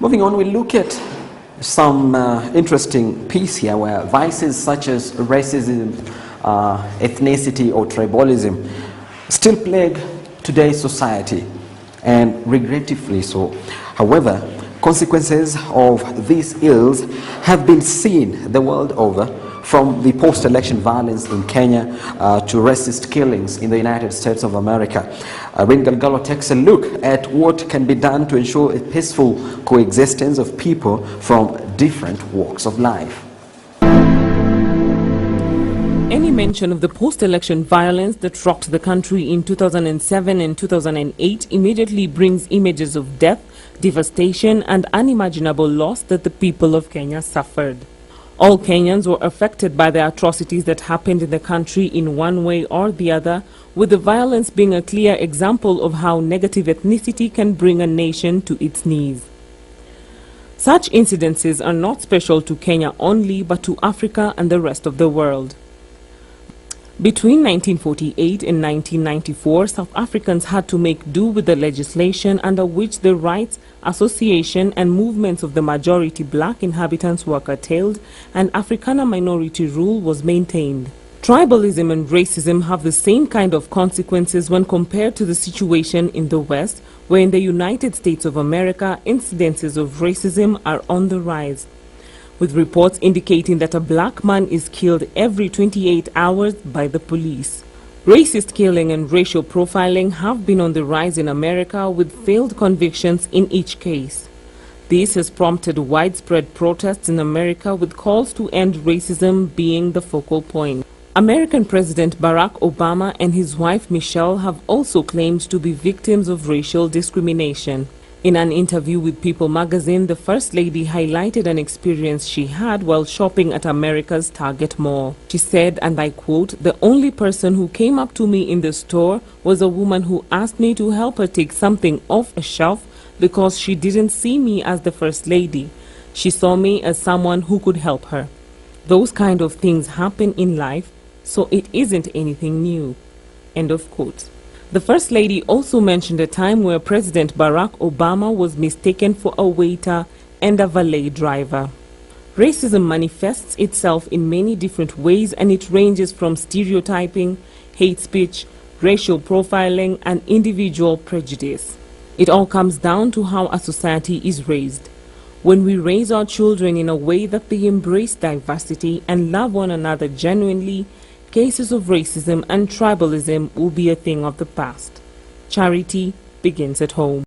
Moving on, we look at some interesting piece here where vices such as racism, ethnicity or tribalism still plague today's society, and regrettably so. However, consequences of these ills have been seen the world over, from the post-election violence in Kenya to racist killings in the United States of America. Rin Galgalo takes a look at what can be done to ensure a peaceful coexistence of people from different walks of life. Any mention of the post-election violence that rocked the country in 2007 and 2008 immediately brings images of death, devastation and unimaginable loss that the people of Kenya suffered. All Kenyans were affected by the atrocities that happened in the country in one way or the other, with the violence being a clear example of how negative ethnicity can bring a nation to its knees. Such incidences are not special to Kenya only, but to Africa and the rest of the world. Between 1948 and 1994, South Africans had to make do with the legislation under which the rights, association and movements of the majority black inhabitants were curtailed and Afrikaner minority rule was maintained. Tribalism and racism have the same kind of consequences when compared to the situation in the West, where in the United States of America, incidences of racism are on the rise, with reports indicating that a black man is killed every 28 hours by the police. Racist killing and racial profiling have been on the rise in America, with failed convictions in each case. This has prompted widespread protests in America, with calls to end racism being the focal point. American President Barack Obama and his wife Michelle have also claimed to be victims of racial discrimination. In an interview with People magazine, the First Lady highlighted an experience she had while shopping at America's Target Mall. She said, and I quote, "The only person who came up to me in the store was a woman who asked me to help her take something off a shelf because she didn't see me as the First Lady. She saw me as someone who could help her." Those kind of things happen in life, so it isn't anything new. End of quote. The First Lady also mentioned a time where President Barack Obama was mistaken for a waiter and a valet driver. Racism manifests itself in many different ways, and it ranges from stereotyping, hate speech, racial profiling, and individual prejudice. It all comes down to how a society is raised. When we raise our children in a way that they embrace diversity and love one another genuinely, cases of racism and tribalism will be a thing of the past. Charity begins at home.